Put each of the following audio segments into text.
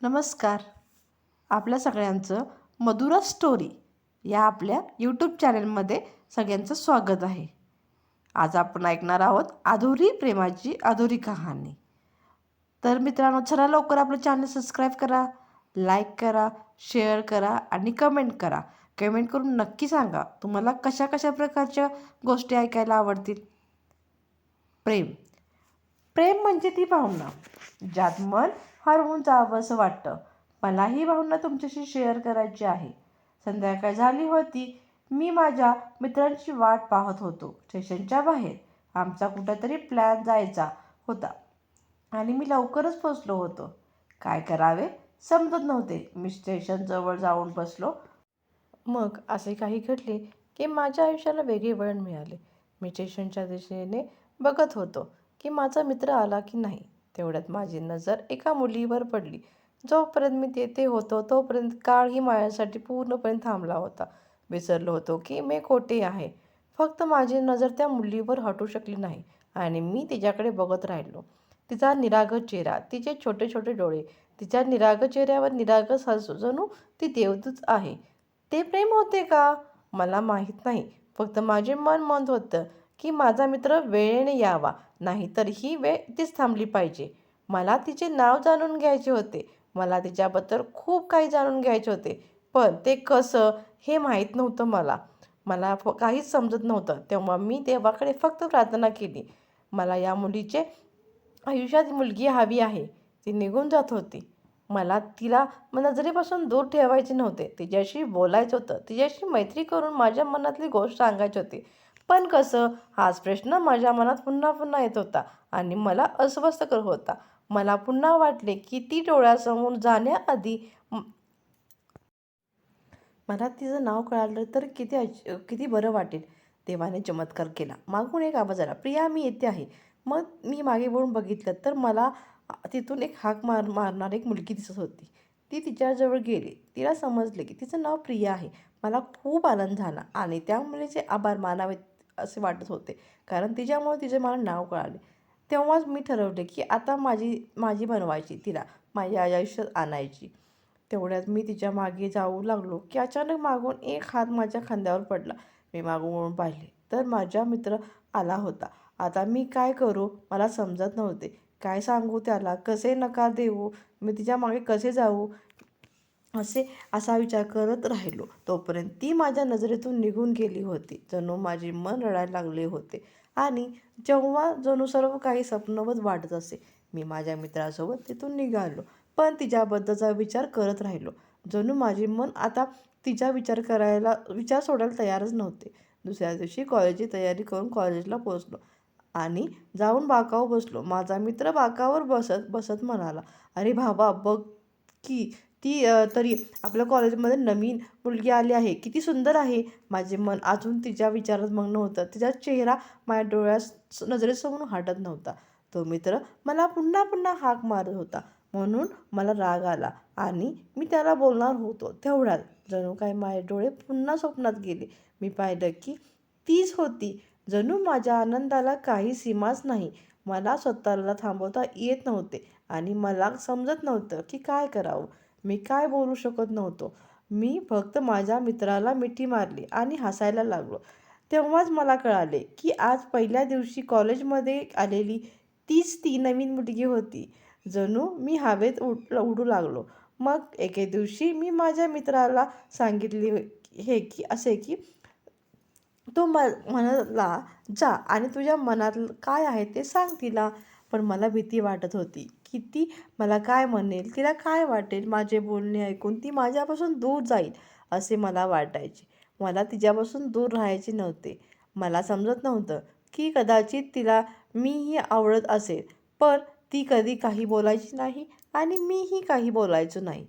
नमस्कार. आपल्या सगळ्यांचं मधुरा स्टोरी या आपल्या यूट्यूब चॅनलमध्ये सगळ्यांचं स्वागत आहे. आज आपण ऐकणार आहोत अधुरी प्रेमाची अधुरी कहाणी. तर मित्रांनो, चला लवकर आपलं चॅनल सबस्क्राईब करा, लाईक करा, शेअर करा आणि कमेंट करा. कमेंट करून नक्की सांगा तुम्हाला कशा कशा प्रकारच्या गोष्टी ऐकायला आवडतील. प्रेम. प्रेम म्हणजे ती भावना ज्यात मन हरवून जावं असं वाटतं. मला ही भावना तुमच्याशी शेअर करायची आहे. संध्याकाळ झाली होती. मी माझ्या मित्रांची वाट पाहत होतो. स्टेशनच्या बाहेर आमचा कुठेतरी प्लॅन जायचा होता आणि मी लवकरच पोचलो होतो. काय करावे समजत नव्हते. मी स्टेशनजवळ जाऊन बसलो. मग असे काही घडले की माझ्या आयुष्याला वेगळे वळण मिळाले. मी स्टेशनच्या दिशेने बघत होतो की माझा मित्र आला की नाही. तेवढ्यात माझी नजर एका मुलीवर पडली. जोपर्यंत मी तेथे होतो तोपर्यंत काळही माझ्यासाठी पूर्णपणे थांबला होता. विसरलो होतो की मी कोठे आहे. फक्त माझी नजर त्या मुलीवर हटू शकली नाही आणि मी तिच्याकडे बघत राहिलो. तिचा निरागस चेहरा, तिचे छोटे छोटे डोळे, तिच्या निरागस चेहऱ्यावर निरागस हसू, जणू ती देवदूत आहे. ते प्रेम होते का? मला माहीत नाही. फक्त माझे मन म्हणत होतं की माझा मित्र वेळेने यावा, नाहीतर ही वेळ तीच थांबली पाहिजे. मला तिचे नाव जाणून घ्यायचे होते. मला तिच्याबद्दल खूप काही जाणून घ्यायचे होते. पण ते कसं हे माहीत नव्हतं मला. मला काहीच समजत नव्हतं. तेव्हा मी देवाकडे फक्त प्रार्थना केली. मला या मुलीचे आयुष्यात मुलगी हवी आहे. ती निघून जात होती. मला तिला नजरेपासून दूर ठेवायचे नव्हते. तिच्याशी बोलायचं होतं. तिच्याशी मैत्री करून माझ्या मनातली गोष्ट सांगायची होती. पण कसं? हाच प्रश्न माझ्या मनात पुन्हा पुन्हा येत होता आणि मला अस्वस्थ करत होता. मला पुन्हा वाटले की ती डोळ्यासमोर जाण्याआधी मला तिचं नाव कळालं तर किती बरं वाटेल. देवाने चमत्कार केला. मागून एक आवाज आला, "प्रिया, मी येते आहे." मग मी मागे वळून बघितलं तर मला तिथून एक हाक मारणारी एक मुलगी दिसत होती. ती तिच्याजवळ गेली. तिला समजले की तिचं नाव प्रिया आहे. मला खूप आनंद झाला आणि त्या मुलीचे आभार मानावेत असे वाटत होते, कारण तिच्यामुळे तिचे मला नाव कळाले. तेव्हाच मी ठरवले की आता माझी माझी बनवायची, तिला माझ्या आयुष्यात आणायची. तेवढ्यात मी तिच्या मागे जाऊ लागलो की अचानक मागून एक हात माझ्या खांद्यावर पडला. मी मागून वळून पाहिले तर माझा मित्र आला होता. आता मी काय करू मला समजत नव्हते. काय सांगू त्याला, कसे नकार देऊ, मी तिच्या मागे कसे जाऊ, असा विचार करत राहिलो. तोपर्यंत ती माझ्या नजरेतून निघून गेली होती. जणू माझे मन रडायला लागले होते आणि जेव्हा जणू सर्व काही स्वप्नवत वाटत असे. मी माझ्या मित्रासोबत तिथून निघालो, पण तिच्याबद्दलचा विचार करत राहिलो. जणू माझे मन आता तिचा विचार सोडायला तयारच नव्हते. दुसऱ्या दिवशी कॉलेजची तयारी करून कॉलेजला पोहोचलो आणि जाऊन बाकावर बसलो. माझा मित्र बाकावर बसत बसत म्हणाला, "अरे भावा, बघ की तरी आपल्या कॉलेजमध्ये नवीन मुलगी आली आहे. किती सुंदर आहे." माझे मन अजून तिच्या विचारात मग्न होतं. तिचा चेहरा माझ्या नजरेसमोरून हटत नव्हता. तो मित्र मला पुन्हा पुन्हा हाक मारत होता, म्हणून मला राग आला आणि मी त्याला बोलणार होतो. तेवढ्यात जणू काही माझे डोळे पुन्हा स्वप्नात गेले. मी पाहिलं की तीच होती. जणू माझ्या आनंदाला काही सीमाच नाही. मला स्वतःला थांबवता येत नव्हते आणि मला समजत नव्हतं की काय करावं. मी काय बोलू शकत नव्हतो. मी फक्त माझ्या मित्राला मिठी मारली आणि हसायला लागलो. तेव्हाच मला कळाले की आज पहिल्या दिवशी कॉलेजमध्ये आलेली तीच ती नवीन मुलगी होती. जणू मी हवेत उडू लागलो. मग एके दिवशी मी माझ्या मित्राला सांगितले की तो म्हणाला, "जा आणि तुझ्या मनात काय आहे ते सांग तिला." पण मला भीती वाटत होती की ती मला काय म्हणेल, तिला काय वाटेल. माझे बोलणे ऐकून ती माझ्यापासून दूर जाईल असे मला वाटायचे. मला तिच्यापासून दूर राहायचे नव्हते. मला समजत नव्हतं की कदाचित तिला मीही आवडत असेल, पण ती कधी काही बोलायची नाही आणि मीही काही बोलायचो नाही.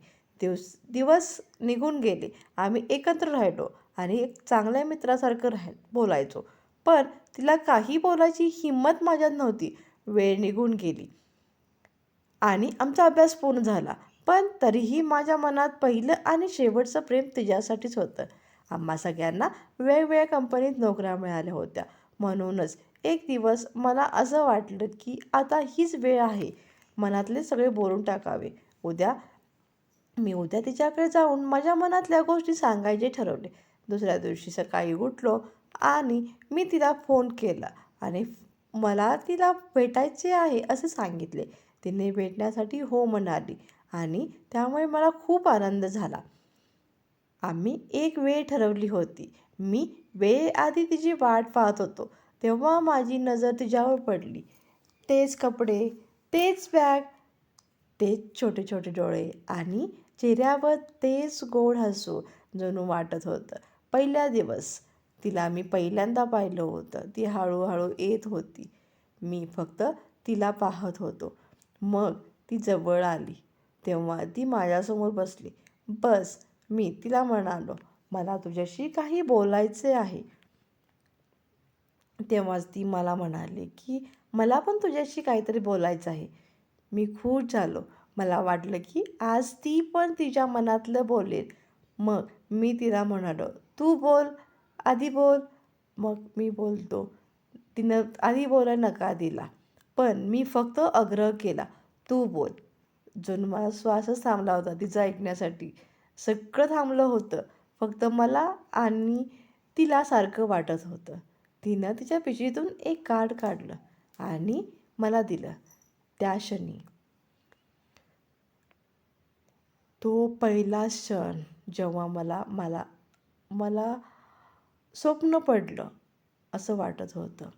दिवस निघून गेले. आम्ही एकत्र राहिलो आणि एक चांगल्या मित्रासारखं बोलायचो. पण तिला काही बोलायची हिंमत माझ्यात नव्हती. वेळ निघून गेली आणि आमचा अभ्यास पूर्ण झाला. पण तरीही माझ्या मनात पहिलं आणि शेवटचं प्रेम तिच्यासाठीच होतं. आम्हा सगळ्यांना वेगवेगळ्या कंपनीत नोकऱ्या मिळाल्या होत्या. म्हणूनच एक दिवस मला असं वाटलं की आता हीच वेळ आहे, मनातले सगळे बोलून टाकावे. उद्या मी उद्या तिच्याकडे जाऊन माझ्या मनातल्या गोष्टी सांगायचे ठरवले. दुसऱ्या दिवशी सकाळी उठलो आणि मी तिला फोन केला आणि मला तिला भेटायचे आहे असे सांगितले. तिने भेटण्यासाठी हो म्हणाली आणि त्यामुळे मला खूप आनंद झाला. आम्ही एक वेळ ठरवली होती. मी वेळेआधी तिची वाट पाहत होतो. तेव्हा माझी नजर तिच्यावर पडली. तेच कपडे, तेच बॅग, तेच छोटे छोटे डोळे आणि चेहऱ्यावर तेच गोड हसू जणू वाटत होतं. पहिला दिवस तिला मी पहिल्यांदा पाहिलं होतं. ती हळूहळू येत होती. मी फक्त तिला पाहत होतो. मग ती जवळ आली. तेव्हा ती माझ्यासमोर बसली. बस, मी तिला म्हणालो, मला तुझ्याशी काही बोलायचे आहे. तेव्हाच ती मला म्हणाली की मला पण तुझ्याशी काहीतरी बोलायचं आहे. मी खुश झालो. मला वाटलं की आज ती पण तिच्या मनातलं बोलेल. मग मी तिला म्हणालो, तू बोल, आधी बोल. मग मी बोलतो. तिनं आधी बोलायला नकार दिला. पण मी फक्त आग्रह केला, तू बोल. जणू माझा श्वासच थांबला होता तिचं ऐकण्यासाठी. सगळं थांबलं होतं. फक्त मला आणि तिला सारखं वाटत होतं. तिनं तिच्या पिशवीतून एक कार्ड काढलं आणि मला दिलं. त्या क्षणी तो पहिला क्षण जेव्हा मला मला मला स्वप्न पडलं असं वाटत होतं.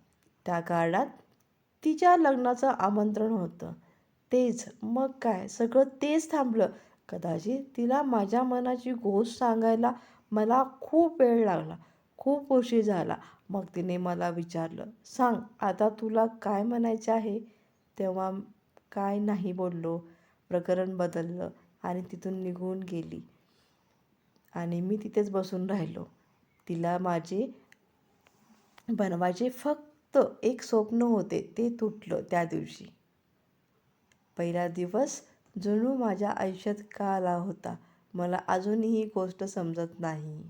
त्या कार्डात तिच्या लग्नाचं आमंत्रण होतं. तेच, मग काय, सगळं तेच थांबलं. कदाचित तिला माझ्या मनाची गोष्ट सांगायला मला खूप वेळ लागला, खूप उशीर झाला. मग तिने मला विचारलं, सांग आता तुला काय म्हणायचं आहे. तेव्हा काय नाही बोललो. प्रकरण बदललं आणि तिथून निघून गेली आणि मी तिथेच बसून राहिलो. तिला माझे बनवायचे फक्त एक स्वप्न होते, ते तुटलं त्या दिवशी. पहिला दिवस जणू माझ्या आयुष्यात का आला होता मला अजूनही ही गोष्ट समजत नाही.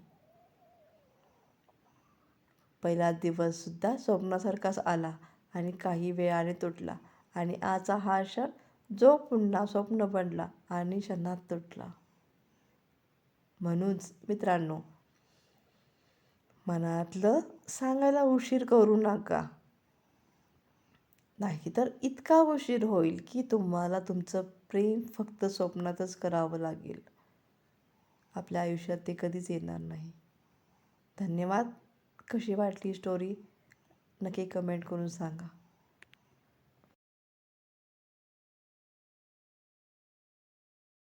पहिला दिवससुद्धा स्वप्नासारखाच आला आणि काही वेळाने तुटला आणि आजचा हा क्षण जो पुन्हा स्वप्न बनला आणि क्षणात तुटला. म्हणूनच मित्रांनो, मनातलं सांगायला उशीर करू नका. नाहीतर इतका उशीर होईल की तुम्हाला तुमचं प्रेम फक्त स्वप्नातच करावं लागेल. आपल्या आयुष्यात ते कधीच येणार नाही. धन्यवाद. कशी वाटली स्टोरी नक्की कमेंट करून सांगा.